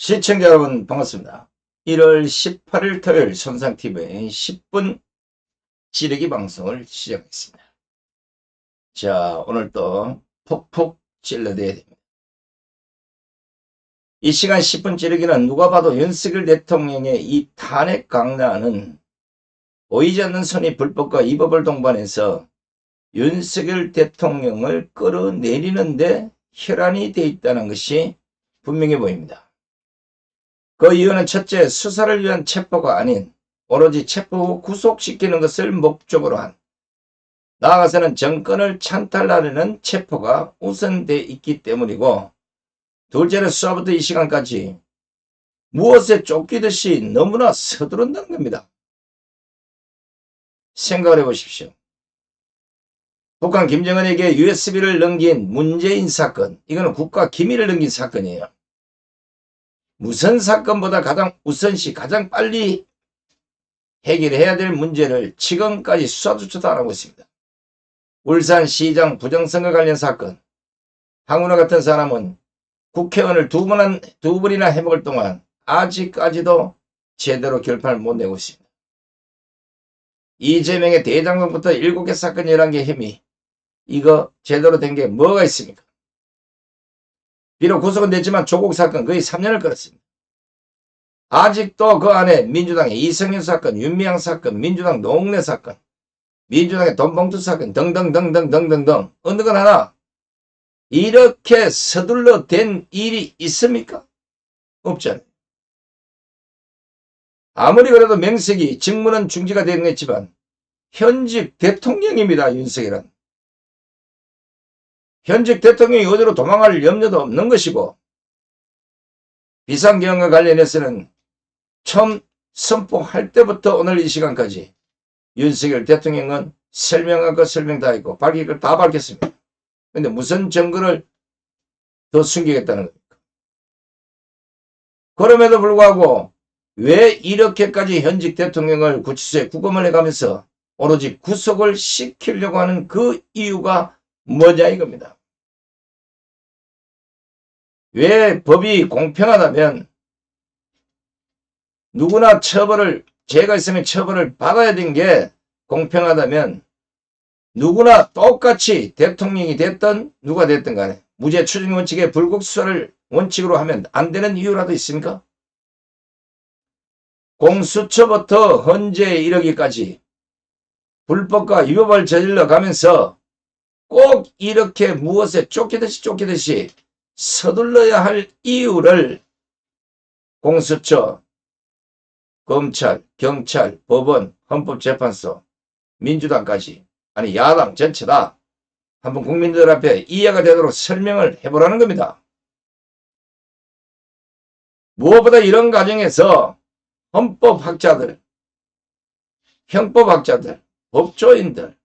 시청자 여러분 반갑습니다. 1월 18일 토요일 손상TV의 10분 찌르기 방송을 시작하겠습니다. 자, 오늘 또 폭폭 찔러대야 됩니다. 이 시간 10분 찌르기는 누가 봐도 윤석열 대통령의 이 탄핵 강란은 보이지 않는 손이 불법과 위법을 동반해서 윤석열 대통령을 끌어내리는데 혈안이 되어 있다는 것이 분명해 보입니다. 그 이유는 첫째, 수사를 위한 체포가 아닌 오로지 체포 후 구속시키는 것을 목적으로 한, 나아가서는 정권을 찬탈하려는 체포가 우선돼 있기 때문이고, 둘째는 수사부터 이 시간까지 무엇에 쫓기듯이 너무나 서두른다는 겁니다. 생각을 해보십시오. 북한 김정은에게 USB를 넘긴 문재인 사건, 이거는 국가 기밀을 넘긴 사건이에요. 무슨 사건보다 가장 우선시 가장 빨리 해결해야 될 문제를 지금까지 수사조차도 안 하고 있습니다. 울산시장 부정선거 관련 사건, 황운하 같은 사람은 국회의원을 두 번이나 해먹을 동안 아직까지도 제대로 결판을 못 내고 있습니다. 이재명의 대장동부터 7개 사건 11개 혐의, 이거 제대로 된 게 뭐가 있습니까? 비록 구속은 됐지만 조국 사건 거의 3년을 끌었습니다. 아직도 그 안에 민주당의 이성윤 사건, 윤미향 사건, 민주당 노웅래 사건, 민주당의 돈봉투 사건 등등등등등등등 어느 건 하나 이렇게 서둘러 된 일이 있습니까? 없잖아요. 아무리 그래도 명색이 직무는 중지가 되는 거 있지만 현직 대통령입니다. 윤석열은. 현직 대통령이 어디로 도망갈 염려도 없는 것이고, 비상계엄과 관련해서는 처음 선포할 때부터 오늘 이 시간까지 윤석열 대통령은 설명할 것 설명 다 했고 밝힐 것 다 밝혔습니다. 그런데 무슨 증거를 더 숨기겠다는 겁니까? 그럼에도 불구하고 왜 이렇게까지 현직 대통령을 구치소에 구금을 해가면서 오로지 구속을 시키려고 하는 그 이유가 뭐냐 이겁니다. 왜 법이 공평하다면 누구나 죄가 있으면 처벌을 받아야 된 게 공평하다면 누구나 똑같이 대통령이 됐든 누가 됐든 간에 무죄 추정 원칙에 불구속 수사를 원칙으로 하면 안 되는 이유라도 있습니까? 공수처부터 헌재에 이르기까지 불법과 위법을 저질러 가면서 꼭 이렇게 무엇에 쫓기듯이 서둘러야 할 이유를 공수처, 검찰, 경찰, 법원, 헌법재판소, 민주당까지, 아니 야당 전체다 한번 국민들 앞에 이해가 되도록 설명을 해보라는 겁니다. 무엇보다 이런 과정에서 헌법학자들, 형법학자들, 법조인들,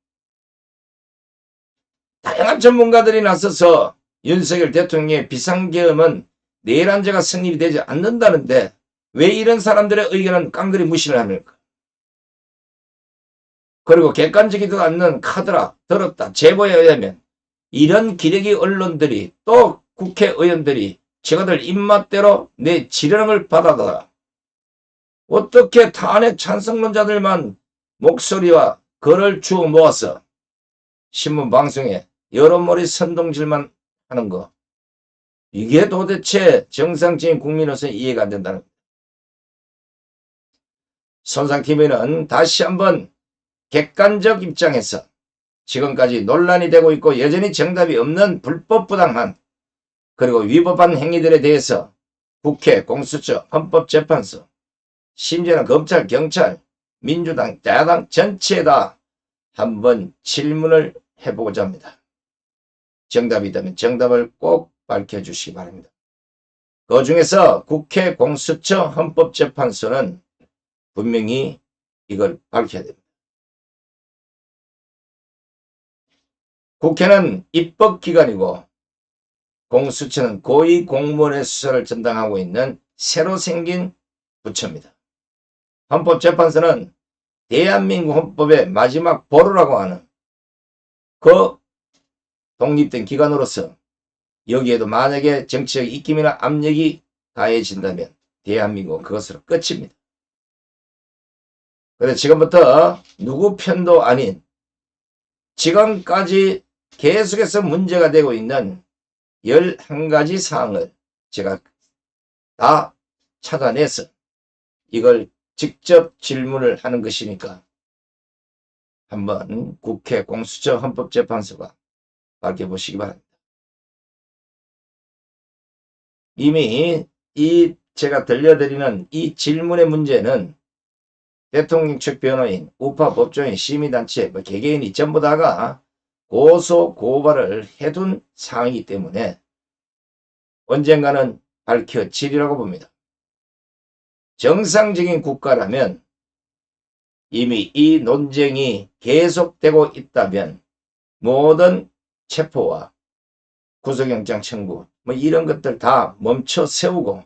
다양한 전문가들이 나서서 윤석열 대통령의 비상계엄은 내란죄가 성립이 되지 않는다는데 왜 이런 사람들의 의견은 깡그리 무시를 합니까? 그리고 객관적이지도 않는 카드라, 더럽다, 제보에 의하면 이런 기레기 언론들이 또 국회의원들이 저가들 입맛대로 내지르는 걸 받아들여 어떻게 탄핵 찬성론자들만 목소리와 글을 주워 모아서 신문 방송에 여론몰이 선동질만 하는 거, 이게 도대체 정상적인 국민으로서 이해가 안 된다는 겁니다. 손상TV는 다시 한번 객관적 입장에서 지금까지 논란이 되고 있고 여전히 정답이 없는 불법 부당한 그리고 위법한 행위들에 대해서 국회, 공수처, 헌법재판소, 심지어는 검찰, 경찰, 민주당, 야당 전체에다 한번 질문을 해보고자 합니다. 정답이 있다면 정답을 꼭 밝혀주시기 바랍니다. 그 중에서 국회, 공수처, 헌법재판소는 분명히 이걸 밝혀야 됩니다. 국회는 입법기관이고 공수처는 고위공무원의 수사를 전담하고 있는 새로 생긴 부처입니다. 헌법재판소는 대한민국 헌법의 마지막 보루라고 하는 그 독립된 기관으로서 여기에도 만약에 정치적 입김이나 압력이 가해진다면 대한민국은 그것으로 끝입니다. 그래서 지금부터 누구 편도 아닌 지금까지 계속해서 문제가 되고 있는 11가지 사항을 제가 다 찾아내서 이걸 직접 질문을 하는 것이니까 한번 국회 공수처 헌법재판소가 밝혀보시기 바랍니다. 이미 제가 들려드리는 이 질문의 문제는 대통령 측 변호인, 우파 법조인, 시민단체, 개개인이 전부 다가 고소, 고발을 해둔 사항이기 때문에 언젠가는 밝혀지리라고 봅니다. 정상적인 국가라면 이미 이 논쟁이 계속되고 있다면 모든 체포와 구속영장 청구 이런 것들 다 멈춰 세우고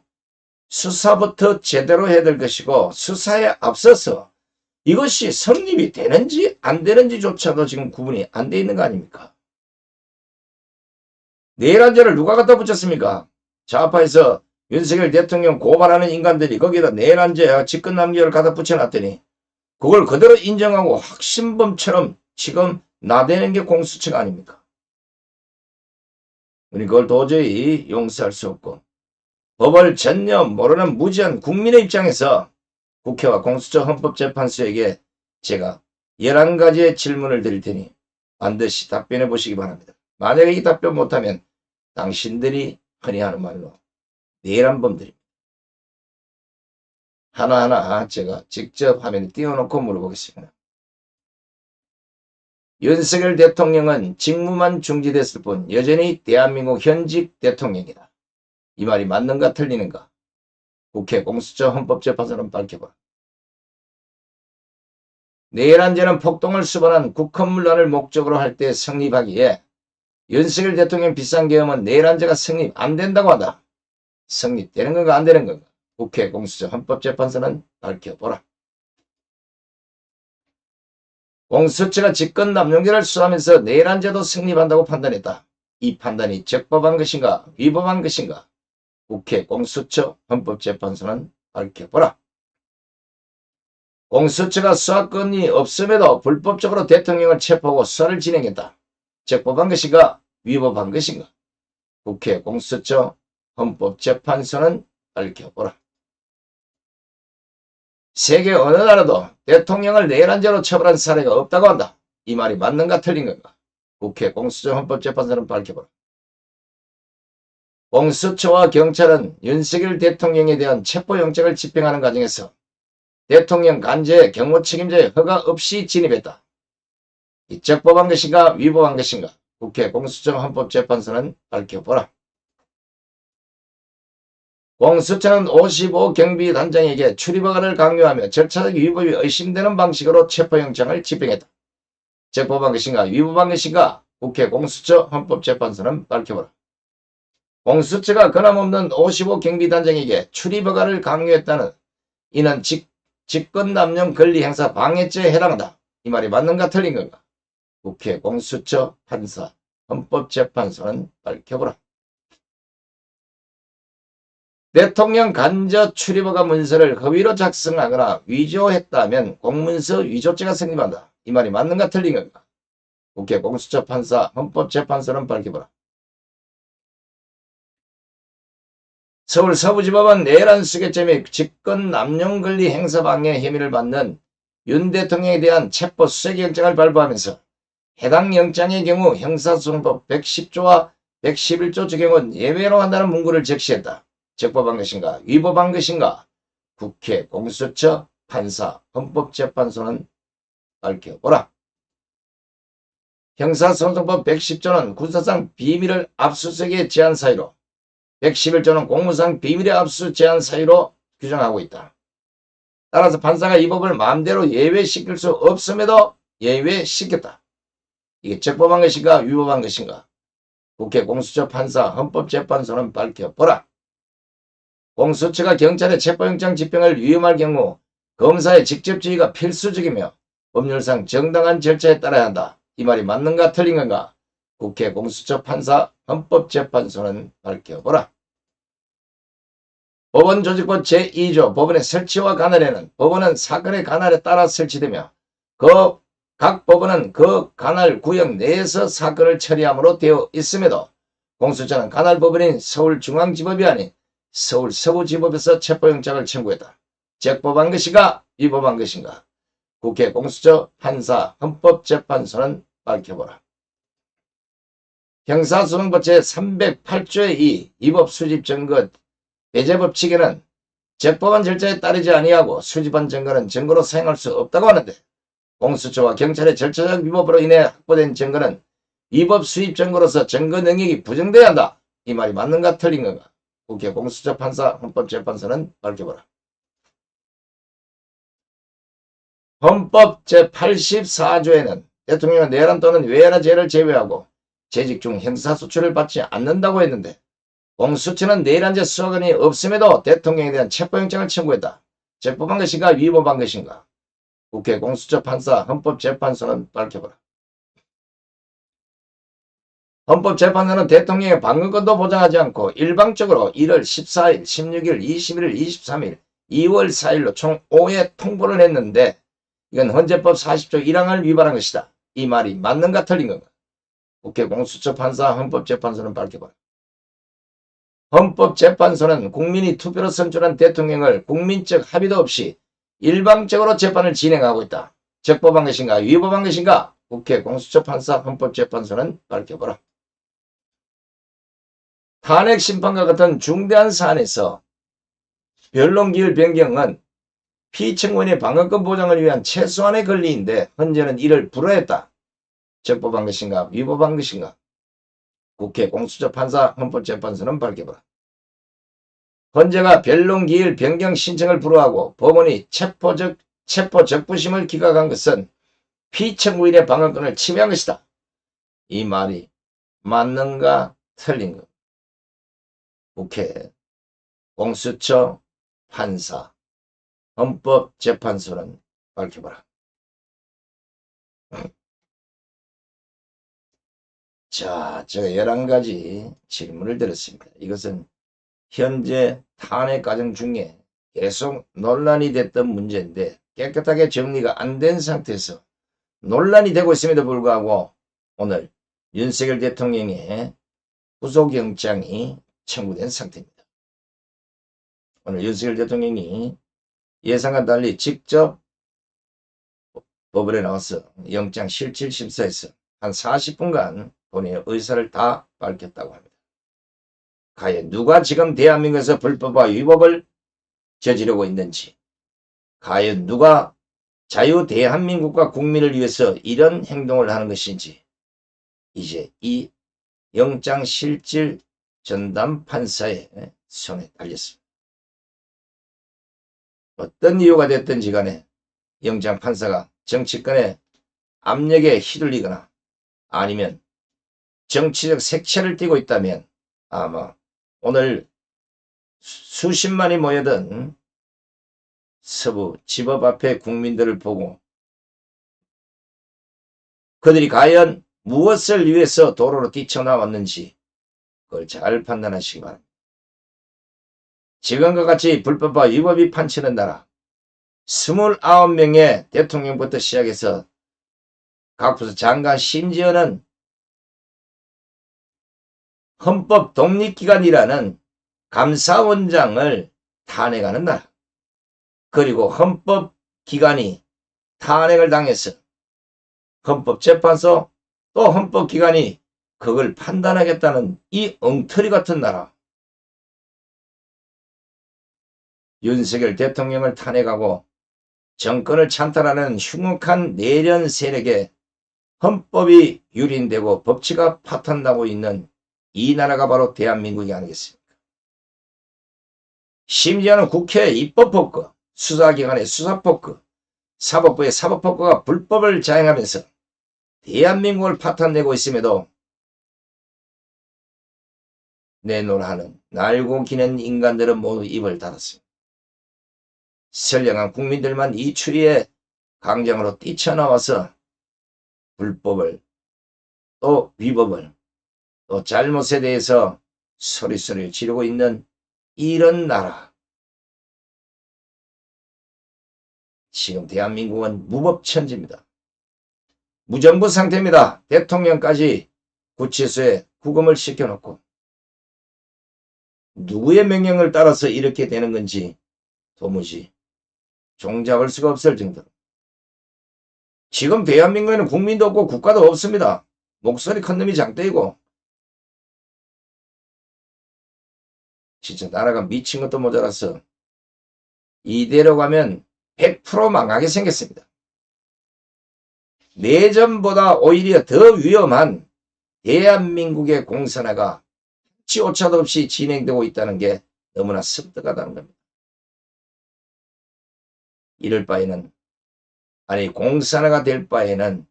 수사부터 제대로 해야 될 것이고 수사에 앞서서 이것이 성립이 되는지 안 되는지조차도 지금 구분이 안 돼 있는 거 아닙니까? 내란죄를 누가 갖다 붙였습니까? 좌파에서 윤석열 대통령 고발하는 인간들이 거기다 내란죄 직권남용을 갖다 붙여놨더니 그걸 그대로 인정하고 확신범처럼 지금 나대는 게 공수처가 아닙니까? 우리 그걸 도저히 용서할 수 없고 법을 전혀 모르는 무지한 국민의 입장에서 국회와 공수처 헌법재판소에게 제가 11가지의 질문을 드릴 테니 반드시 답변해 보시기 바랍니다. 만약에 이 답변 못하면 당신들이 흔히 하는 말로 내란범들입니다. 하나하나 제가 직접 화면에 띄워놓고 물어보겠습니다. 윤석열 대통령은 직무만 중지됐을 뿐 여전히 대한민국 현직 대통령이다. 이 말이 맞는가 틀리는가? 국회 공수처 헌법재판소는 밝혀봐. 내란죄는 폭동을 수반한 국헌문란을 목적으로 할 때 성립하기에 윤석열 대통령 비상계엄은 내란죄가 성립 안 된다고 한다. 성립되는 건가 안 되는 건가? 국회 공수처 헌법재판소는 밝혀보라. 공수처가 직권남용죄를 수사하면서 내란죄도 성립한다고 판단했다. 이 판단이 적법한 것인가 위법한 것인가? 국회 공수처 헌법재판소는 밝혀보라. 공수처가 수사권이 없음에도 불법적으로 대통령을 체포하고 수사를 진행했다. 적법한 것인가 위법한 것인가? 국회 공수처 헌법재판소는 밝혀보라. 세계 어느 나라도 대통령을 내란죄로 처벌한 사례가 없다고 한다. 이 말이 맞는가 틀린 건가? 국회 공수처 헌법재판소는 밝혀보라. 공수처와 경찰은 윤석열 대통령에 대한 체포영장을 집행하는 과정에서 대통령 간제 경무 책임자의 허가 없이 진입했다. 이 적법한 것인가 위법한 것인가? 국회 공수처 헌법재판소는 밝혀보라. 공수처는 55 경비단장에게 출입허가를 강요하며 절차적 위법이 의심되는 방식으로 체포영장을 집행했다. 적법한 것인가 위법한 것인가? 국회 공수처 헌법재판소는 밝혀보라. 공수처가 권한없는 55 경비단장에게 출입허가를 강요했다는 이는 직권남용 권리행사 방해죄에 해당한다. 이 말이 맞는가 틀린 건가? 국회 공수처 판사 헌법재판소는 밝혀보라. 대통령 간접 출입허가 문서를 허위로 작성하거나 위조했다면 공문서 위조죄가 성립한다. 이 말이 맞는가 틀린 건가? 국회 공수처 판사 헌법재판소는 밝혀보라. 서울 서부지법은 내란 수괴죄 및 직권남용권리 행사방해 혐의를 받는 윤 대통령에 대한 체포 수색영장을 발부하면서 해당 영장의 경우 형사소송법 110조와 111조 적용은 예외로 한다는 문구를 적시했다. 적법한 것인가 위법한 것인가? 국회 공수처 판사 헌법재판소는 밝혀보라. 형사소송법 110조는 군사상 비밀을 압수수색의 제한 사유로 111조는 공무상 비밀의 압수 제한 사유로 규정하고 있다. 따라서 판사가 이 법을 마음대로 예외시킬 수 없음에도 예외시켰다. 이게 적법한 것인가 위법한 것인가? 국회 공수처 판사 헌법재판소는 밝혀보라. 공수처가 경찰의 체포영장 집행을 위임할 경우 검사의 직접 지휘가 필수적이며 법률상 정당한 절차에 따라야 한다. 이 말이 맞는가 틀린 건가? 국회 공수처 판사 헌법재판소는 밝혀보라. 법원 조직법 제2조 법원의 설치와 관할에는 법원은 사건의 관할에 따라 설치되며 각 법원은 그 관할 구역 내에서 사건을 처리함으로 되어 있음에도 공수처는 관할 법원인 서울중앙지법이 아닌 서울 서부지법에서 체포영장을 청구했다. 적법한 것인가 위법한 것인가? 국회 공수처 판사 헌법재판소는 밝혀보라. 형사소송법 제308조의 2 위법 수집 증거 배제 법칙에는 적법한 절차에 따르지 아니하고 수집한 증거는 증거로 사용할 수 없다고 하는데 공수처와 경찰의 절차적 위법으로 인해 확보된 증거는 위법 수입 증거로서 증거 능력이 부정돼야 한다. 이 말이 맞는가 틀린 건가? 국회 공수처 판사 헌법재판소는 밝혀보라. 헌법 제84조에는 대통령은 내란 또는 외환의 죄를 제외하고 재직 중 형사소출을 받지 않는다고 했는데 공수처는 내란죄 수사권이 없음에도 대통령에 대한 체포영장을 청구했다. 적법한 것인가 위법한 것인가? 국회 공수처 판사 헌법재판소는 밝혀보라. 헌법재판소는 대통령의 방어권도 보장하지 않고 일방적으로 1월 14일, 16일, 21일, 23일, 2월 4일로 총 5회 통보를 했는데 이건 헌재법 40조 1항을 위반한 것이다. 이 말이 맞는가 틀린 건가? 국회 공수처 판사 헌법재판소는 밝혀보라. 헌법재판소는 국민이 투표로 선출한 대통령을 국민적 합의도 없이 일방적으로 재판을 진행하고 있다. 적법한 것인가 위법한 것인가? 국회 공수처 판사 헌법재판소는 밝혀보라. 탄핵 심판과 같은 중대한 사안에서 변론기일 변경은 피청구인의 방어권 보장을 위한 최소한의 권리인데 헌재는 이를 불허했다. 적법한 것인가 위법한 것인가? 국회 공수처 판사 헌법재판소는 밝혀보라. 헌재가 변론기일 변경 신청을 불허하고 법원이 체포 적부심을 기각한 것은 피청구인의 방어권을 침해한 것이다. 이 말이 맞는가 틀린가? 국회 공수처 판사 헌법재판소는 밝혀보라. 자, 제가 11가지 질문을 드렸습니다. 이것은 현재 탄핵 과정 중에 계속 논란이 됐던 문제인데 깨끗하게 정리가 안 된 상태에서 논란이 되고 있음에도 불구하고 오늘 윤석열 대통령의 구속영장이 청구된 상태입니다. 오늘 윤석열 대통령이 예상과 달리 직접 법원에 나와서 영장 실질 심사에서 한 40분간 본인의 의사를 다 밝혔다고 합니다. 과연 누가 지금 대한민국에서 불법과 위법을 저지르고 있는지, 과연 누가 자유 대한민국과 국민을 위해서 이런 행동을 하는 것인지 이제 이 영장 실질 전담 판사의 손에 달렸습니다. 어떤 이유가 됐든지 간에 영장 판사가 정치권의 압력에 휘둘리거나 아니면 정치적 색채를 띠고 있다면 아마 오늘 수십만이 모여든 서부 지법 앞에 국민들을 보고 그들이 과연 무엇을 위해서 도로로 뛰쳐나왔는지 그걸 잘 판단하시기 바랍니다. 지금과 같이 불법과 위법이 판치는 나라 29명의 대통령부터 시작해서 각 부서 장관 심지어는 헌법 독립기관이라는 감사원장을 탄핵하는 나라 그리고 헌법기관이 탄핵을 당해서 헌법재판소 또 헌법기관이 그걸 판단하겠다는 이 엉터리 같은 나라 윤석열 대통령을 탄핵하고 정권을 찬탈하는 흉악한 내련 세력에 헌법이 유린되고 법치가 파탄나고 있는 이 나라가 바로 대한민국이 아니겠습니까? 심지어는 국회의 입법폭거, 수사기관의 수사폭거, 사법부의 사법폭거가 불법을 자행하면서 대한민국을 파탄내고 있음에도 내노라하는 날고 기는 인간들은 모두 입을 닫았습니다. 선량한 국민들만 이 추리에 강장으로 뛰쳐나와서 불법을 또 위법을 또 잘못에 대해서 소리소리 지르고 있는 이런 나라 지금 대한민국은 무법천지입니다. 무정부 상태입니다. 대통령까지 구치소에 구금을 시켜놓고 누구의 명령을 따라서 이렇게 되는 건지 도무지 종잡을 수가 없을 정도로 지금 대한민국에는 국민도 없고 국가도 없습니다. 목소리 큰 놈이 장대이고 진짜 나라가 미친 것도 모자라서 이대로 가면 100% 망하게 생겼습니다. 내전보다 오히려 더 위험한 대한민국의 공산화가 치오차도 없이 진행되고 있다는 게 너무나 습득하다는 겁니다. 이럴 바에는 아니 공산화가 될 바에는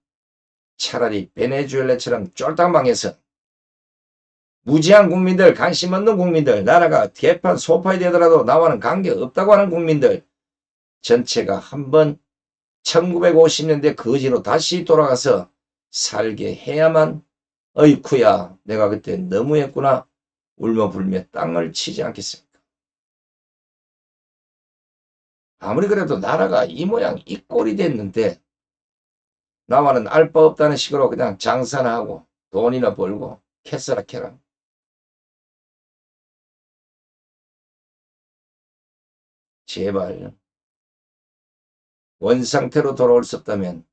차라리 베네수엘라처럼 쫄딱 망해서 무지한 국민들, 관심 없는 국민들, 나라가 개판 소파이 되더라도 나와는 관계없다고 하는 국민들 전체가 한번 1950년대 거지로 다시 돌아가서 살게 해야만 어이쿠야 내가 그때 너무했구나 울며불며 땅을 치지 않겠습니까? 아무리 그래도 나라가 이 모양 이 꼴이 됐는데 나와는 알 바 없다는 식으로 그냥 장사나 하고 돈이나 벌고 캐서라 캐라. 제발 원상태로 돌아올 수 없다면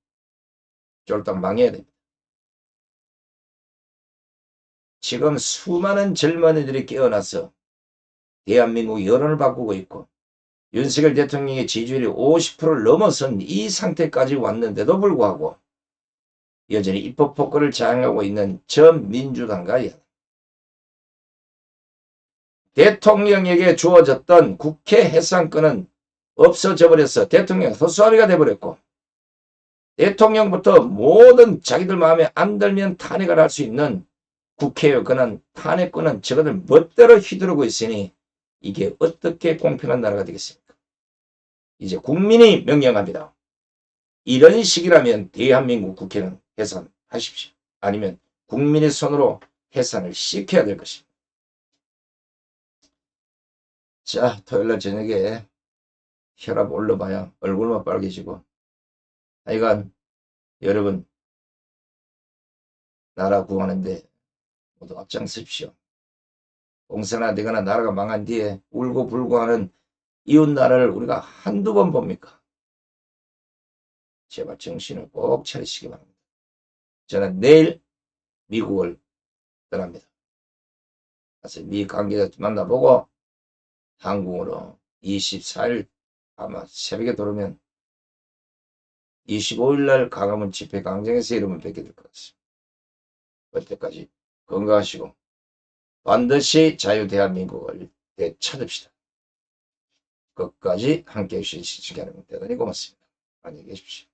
쫄딱 망해야 됩니다. 지금 수많은 젊은이들이 깨어나서 대한민국 여론을 바꾸고 있고 윤석열 대통령의 지지율이 50%를 넘어선 이 상태까지 왔는데도 불구하고 여전히 입법 폭거를 자행하고 있는 전 민주당과 야당. 대통령에게 주어졌던 국회 해산권은 없어져 버려서 대통령 허수아비가 돼버렸고 대통령부터 모든 자기들 마음에 안 들면 탄핵을 할 수 있는 국회의 권한 탄핵권은 저것들 멋대로 휘두르고 있으니 이게 어떻게 공평한 나라가 되겠습니까? 이제 국민이 명령합니다. 이런 식이라면 대한민국 국회는 해산하십시오. 아니면 국민의 손으로 해산을 시켜야 될 것입니다. 자, 토요일날 저녁에 혈압 올라봐야 얼굴만 빨개지고 하여간 여러분 나라 구하는데 모두 앞장서십시오. 공산화 되거나 나라가 망한 뒤에 울고 불고 하는 이웃나라를 우리가 한두 번 봅니까? 제발 정신을 꼭 차리시기 바랍니다. 저는 내일 미국을 떠납니다. 그래서 미 관계자 만나보고 한국으로 24일 아마 새벽에 들어오면 25일날 광화문 집회 광장에서 여러분 뵙게 될 것 같습니다. 그때까지 건강하시고 반드시 자유 대한민국을 되찾읍시다. 끝까지 함께해 주신 시청자 여러분 대단히 고맙습니다. 안녕히 계십시오.